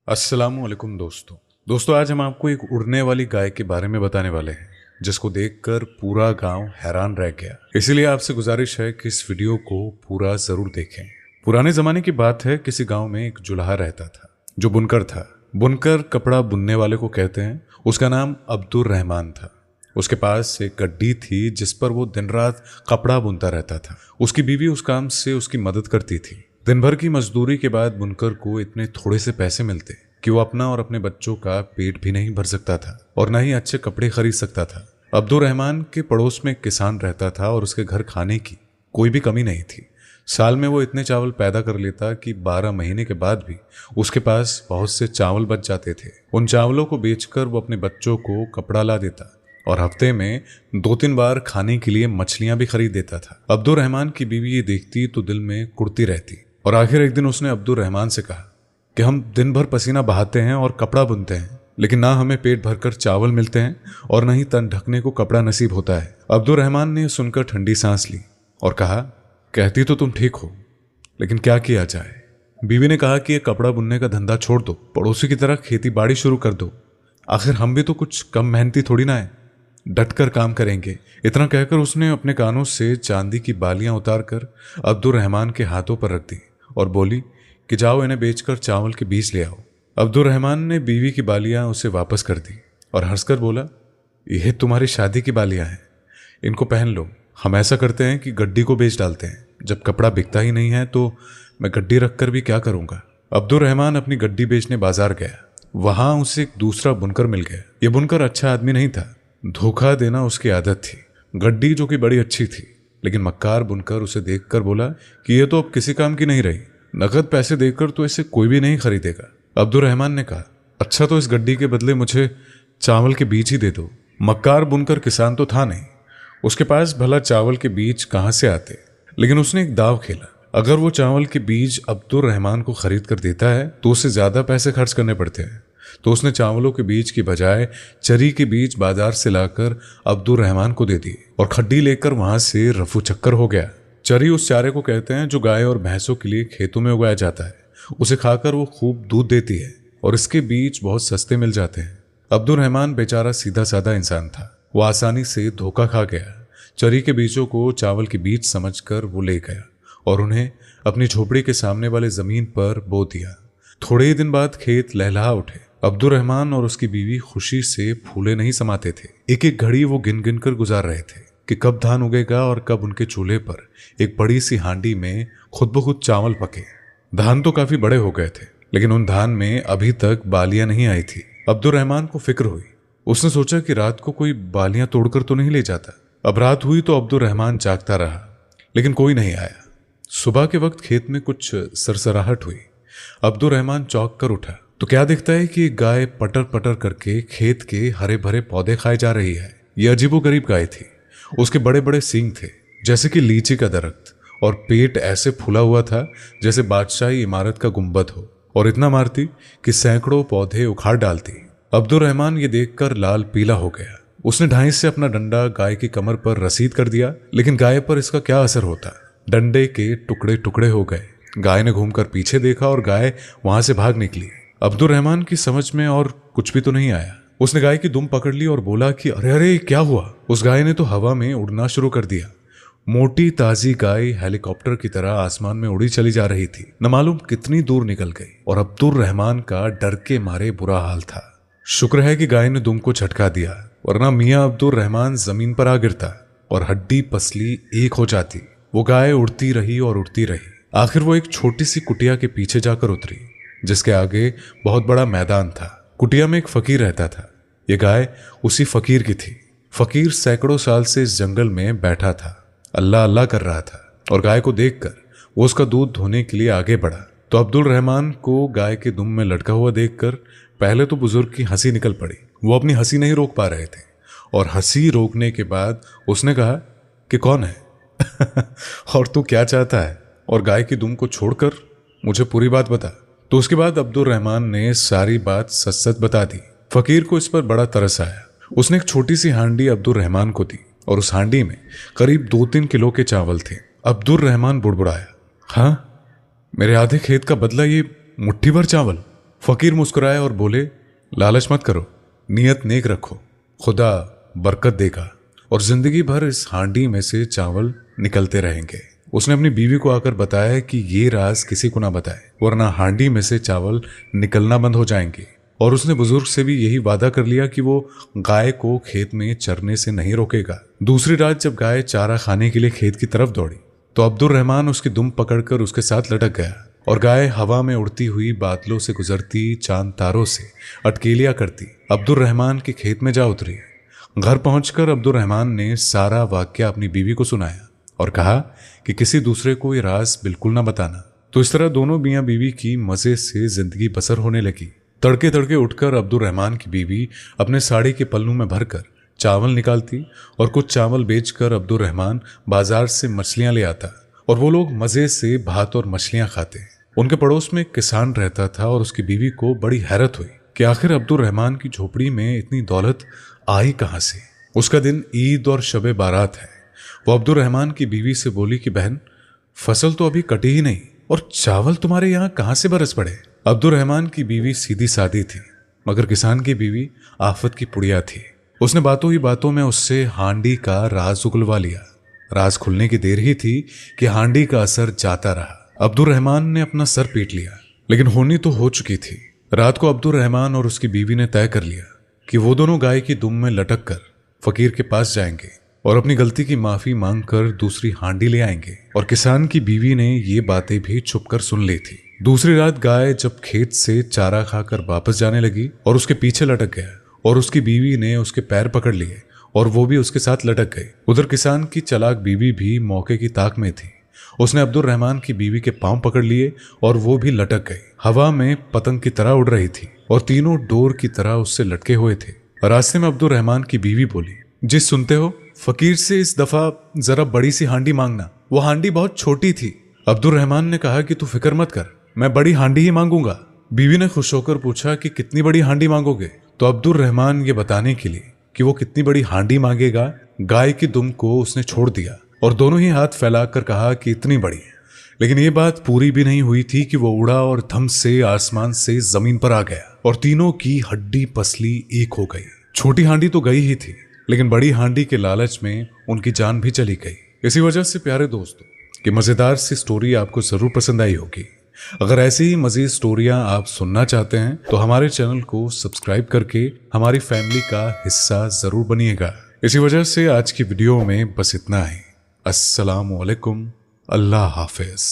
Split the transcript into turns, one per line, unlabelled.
अस्सलामुअलैकुम दोस्तों आज हम आपको एक उड़ने वाली गाय के बारे में बताने वाले हैं जिसको देखकर पूरा गांव हैरान रह गया। इसीलिए आपसे गुजारिश है कि इस वीडियो को पूरा जरूर देखें। पुराने जमाने की बात है, किसी गांव में एक जुल्हा रहता था जो बुनकर था। बुनकर कपड़ा बुनने वाले को कहते हैं। उसका नाम अब्दुर रहमान था। उसके पास एक गड्डी थी जिस पर वो दिन रात कपड़ा बुनता रहता था। उसकी बीवी उस काम से उसकी मदद करती थी। दिन भर की मजदूरी के बाद बुनकर को इतने थोड़े से पैसे मिलते कि वो अपना और अपने बच्चों का पेट भी नहीं भर सकता था और न ही अच्छे कपड़े खरीद सकता था। अब्दुर रहमान के पड़ोस में एक किसान रहता था और उसके घर खाने की कोई भी कमी नहीं थी। साल में वो इतने चावल पैदा कर लेता कि 12 महीने के बाद भी उसके पास बहुत से चावल बच जाते थे। उन चावलों को बेचकर वो अपने बच्चों को कपड़ा ला देता और हफ्ते में 2-3 बार खाने के लिए मछलियां भी खरीद देता था। अब्दुर रहमान की बीवी ये देखती तो दिल में कुड़ती रहती और आखिर एक दिन उसने अब्दुर रहमान से कहा कि हम दिन भर पसीना बहाते हैं और कपड़ा बुनते हैं, लेकिन ना हमें पेट भरकर चावल मिलते हैं और न ही तन ढकने को कपड़ा नसीब होता है। अब्दुर रहमान ने सुनकर ठंडी सांस ली और कहा, कहती तो तुम ठीक हो, लेकिन क्या किया जाए। बीवी ने कहा कि ये कपड़ा बुनने का धंधा छोड़ दो, पड़ोसी की तरह खेती बाड़ी शुरू कर दो। आखिर हम भी तो कुछ कम मेहनती थोड़ी ना है, डटकर काम करेंगे। इतना कहकर उसने अपने कानों से चांदी की बालियां उतारकर अब्दुर रहमान के हाथों पर रख दी और बोली कि जाओ इन्हें बेचकर चावल के बीज ले आओ। अब्दुर रहमान ने बीवी की बालियां उसे वापस कर दी और हंसकर बोला, यह तुम्हारी शादी की बालियां हैं, इनको पहन लो। हम ऐसा करते हैं कि गड्डी को बेच डालते हैं। जब कपड़ा बिकता ही नहीं है तो मैं गड्डी रखकर भी क्या करूंगा। अब्दुर रहमान अपनी गड्डी बेचने बाजार गया। वहां उसे एक दूसरा बुनकर मिल गया। यह बुनकर अच्छा आदमी नहीं था, धोखा देना उसकी आदत थी। गड्डी जो कि बड़ी अच्छी थी, लेकिन मक्कार बुनकर उसे देखकर बोला कि यह तो अब किसी काम की नहीं रही, नकद पैसे देकर तो इसे कोई भी नहीं खरीदेगा। अब्दुर रहमान ने कहा, अच्छा तो इस गड्डी के बदले मुझे चावल के बीज ही दे दो। मक्कार बुनकर किसान तो था नहीं, उसके पास भला चावल के बीज कहां से आते, लेकिन उसने एक दाव खेला। अगर वो चावल के बीज अब्दुर रहमान को खरीद कर देता है तो उसे ज्यादा पैसे खर्च करने पड़ते हैं। तो उसने चावलों के बीज की बजाय चरी के बीज बाजार से लाकर अब्दुर रहमान को दे दिए और खड्डी लेकर वहां से रफू चक्कर हो गया। चरी उस चारे को कहते हैं जो गाय और भैंसों के लिए खेतों में उगाया जाता है। उसे खाकर वो खूब दूध देती है और इसके बीज बहुत सस्ते मिल जाते हैं। अब्दुर रहमान बेचारा सीधा साधा इंसान था। वो आसानी से धोखा खा गया। चरी के बीजों को चावल के बीज समझकर वो ले गया और उन्हें अपनी झोपड़ी के सामने वाले जमीन पर बो दिया। थोड़े ही दिन बाद खेत लहलहा उठे। अब्दुर रहमान और उसकी बीवी खुशी से फूले नहीं समाते थे। एक एक घड़ी वो गिन गिन कर गुजार रहे थे कि कब धान उगेगा और कब उनके चूल्हे पर एक बड़ी सी हांडी में खुद ब खुद चावल पके। धान तो काफी बड़े हो गए थे, लेकिन उन धान में अभी तक बालियां नहीं आई थी। अब्दुर रहमान को फिक्र हुई। उसने सोचा कि रात को कोई बालियां तोड़कर तो नहीं ले जाता। अब रात हुई तो अब्दुर रहमान जागता रहा, लेकिन कोई नहीं आया। सुबह के वक्त खेत में कुछ सरसराहट हुई। अब्दुर रहमान चौंक कर उठा तो क्या दिखता है कि एक गाय पटर पटर करके खेत के हरे भरे पौधे खाए जा रही है। यह अजीबोगरीब गाय थी। उसके बड़े बड़े सींग थे जैसे कि लीची का दरख्त, और पेट ऐसे फूला हुआ था जैसे बादशाही इमारत का गुंबद हो, और इतना मारती कि सैकड़ों पौधे उखाड़ डालती। अब्दुर रहमान ये देखकर लाल पीला हो गया। उसने ढाई से अपना डंडा गाय की कमर पर रसीद कर दिया, लेकिन गाय पर इसका क्या असर होता। डंडे के टुकड़े टुकड़े हो गए। गाय ने घूमकर पीछे देखा और गाय वहां से भाग निकली। अब्दुर रहमान की समझ में और कुछ भी तो नहीं आया। उसने गाय की दुम पकड़ ली और बोला कि अरे अरे क्या हुआ। उस गाय ने तो हवा में उड़ना शुरू कर दिया। मोटी ताजी गाय हेलीकॉप्टर की तरह आसमान में उड़ी चली जा रही थी। न मालूम कितनी दूर निकल गई और अब्दुर रहमान का डर के मारे बुरा हाल था। शुक्र है कि गाय ने दुम को झटका दिया, वरना मियां अब्दुर रहमान जमीन पर आ गिरता और हड्डी पसली एक हो जाती। वो गाय उड़ती रही और उड़ती रही। आखिर वो एक छोटी सी कुटिया के पीछे जाकर उतरी, जिसके आगे बहुत बड़ा मैदान था। कुटिया में एक फकीर रहता था। ये गाय उसी फकीर की थी। फकीर सैकड़ों साल से इस जंगल में बैठा था, अल्लाह अल्लाह कर रहा था, और गाय को देखकर वो उसका दूध धोने के लिए आगे बढ़ा। तो अब्दुल रहमान को गाय के दुम में लटका हुआ देखकर पहले तो बुजुर्ग की हंसी निकल पड़ी। वो अपनी हंसी नहीं रोक पा रहे थे, और हंसी रोकने के बाद उसने कहा कि कौन है और तू क्या चाहता है, और गाय की दुम को छोड़कर मुझे पूरी बात बता। तो उसके बाद अब्दुल रहमान ने सारी बात सच सच बता दी। फकीर को इस पर बड़ा तरस आया। उसने एक छोटी सी हांडी अब्दुल रहमान को दी और उस हांडी में करीब 2-3 किलो के चावल थे। अब्दुल रहमान बुड़बुड़ाया, हाँ, मेरे आधे खेत का बदला ये मुट्ठी भर चावल। फकीर मुस्कुराए और बोले, लालच मत करो, नियत नेक रखो, खुदा बरकत देगा और जिंदगी भर इस हांडी में से चावल निकलते रहेंगे। उसने अपनी बीवी को आकर बताया कि ये राज किसी को ना बताए, वरना हांडी में से चावल निकलना बंद हो जाएंगे। और उसने बुजुर्ग से भी यही वादा कर लिया कि वो गाय को खेत में चरने से नहीं रोकेगा। दूसरी रात जब गाय चारा खाने के लिए खेत की तरफ दौड़ी तो अब्दुल रहमान उसकी दुम पकड़कर उसके साथ लटक गया और गाय हवा में उड़ती हुई बादलों से गुजरती चांद तारों से अटकेलियां करती अब्दुल रहमान के खेत में जा उतरी। घर पहुंचकर अब्दुल रहमान ने सारा वाकया अपनी बीवी को सुनाया और कहा कि किसी दूसरे को ये राज बिल्कुल ना बताना। तो इस तरह दोनों मियां बीवी की मजे से जिंदगी बसर होने लगी। तड़के तड़के उठकर अब्दुल रहमान की बीवी अपने साड़ी के पल्लू में भरकर चावल निकालती और कुछ चावल बेचकर अब्दुल रहमान बाजार से मछलियां ले आता और वो लोग मजे से भात और मछलियां खाते। उनके पड़ोस में एक किसान रहता था और उसकी बीवी को बड़ी हैरत हुई कि आखिर अब्दुल रहमान की झोपड़ी में इतनी दौलत आई कहां से। उसका दिन ईद और शबे बारात है। वो अब्दुल रहमान की बीवी से बोली कि बहन, फसल तो अभी कटी ही नहीं और चावल तुम्हारे यहाँ कहां से बरस पड़े। अब्दुल रहमान की बीवी सीधी सादी थी, मगर किसान की बीवी आफत की पुड़िया थी। उसने बातों ही बातों में उससे हांडी का राज उगलवा लिया। राज खुलने की देर ही थी कि हांडी का असर जाता रहा। अब्दुल रहमान ने अपना सर पीट लिया, लेकिन होनी तो हो चुकी थी। रात को अब्दुल रहमान और उसकी बीवी ने तय कर लिया कि वो दोनों गाय की दुम में लटक कर फकीर के पास जाएंगे और अपनी गलती की माफी मांगकर दूसरी हांडी ले आएंगे। और किसान की बीवी ने ये बातें भी छुपकर सुन ली थी। दूसरी रात गाय जब खेत से चारा खाकर वापस जाने लगी और उसके पीछे लटक गया और उसकी बीवी ने उसके पैर पकड़ लिए और वो भी उसके साथ लटक गई। उधर किसान की चालाक बीवी भी मौके की ताक में थी। उसने अब्दुल रहमान की बीवी के पांव पकड़ लिए और वो भी लटक गई। हवा में पतंग की तरह उड़ रही थी और तीनों डोर की तरह उससे लटके हुए थे। रास्ते में अब्दुल रहमान की बीवी बोली, जी सुनते हो, फकीर से इस दफा जरा बड़ी सी हांडी मांगना, वो हांडी बहुत छोटी थी। अब्दुल रहमान ने कहा कि तू फिक्र मत कर, मैं बड़ी हांडी ही मांगूंगा। बीवी ने खुश होकर पूछा कि कितनी बड़ी हांडी मांगोगे। तो अब्दुल रहमान ये बताने के लिए कि वो कितनी बड़ी हांडी मांगेगा, गाय की दुम को उसने छोड़ दिया और दोनों ही हाथ फैलाकर कहा कि इतनी बड़ी। लेकिन ये बात पूरी भी नहीं हुई थी कि वो उड़ा और धम से आसमान से जमीन पर आ गया और तीनों की हड्डी पसली एक हो गई। छोटी हांडी तो गई ही थी, लेकिन बड़ी हांडी के लालच में उनकी जान भी चली गई। इसी वजह से प्यारे दोस्तों कि मजेदार सी स्टोरी आपको जरूर पसंद आई होगी। अगर ऐसी ही मजीद स्टोरियां आप सुनना चाहते हैं तो हमारे चैनल को सब्सक्राइब करके हमारी फैमिली का हिस्सा जरूर बनिएगा। इसी वजह से आज की वीडियो में बस इतना ही। अस्सलामु अलैकुम, अल्लाह हाफिज।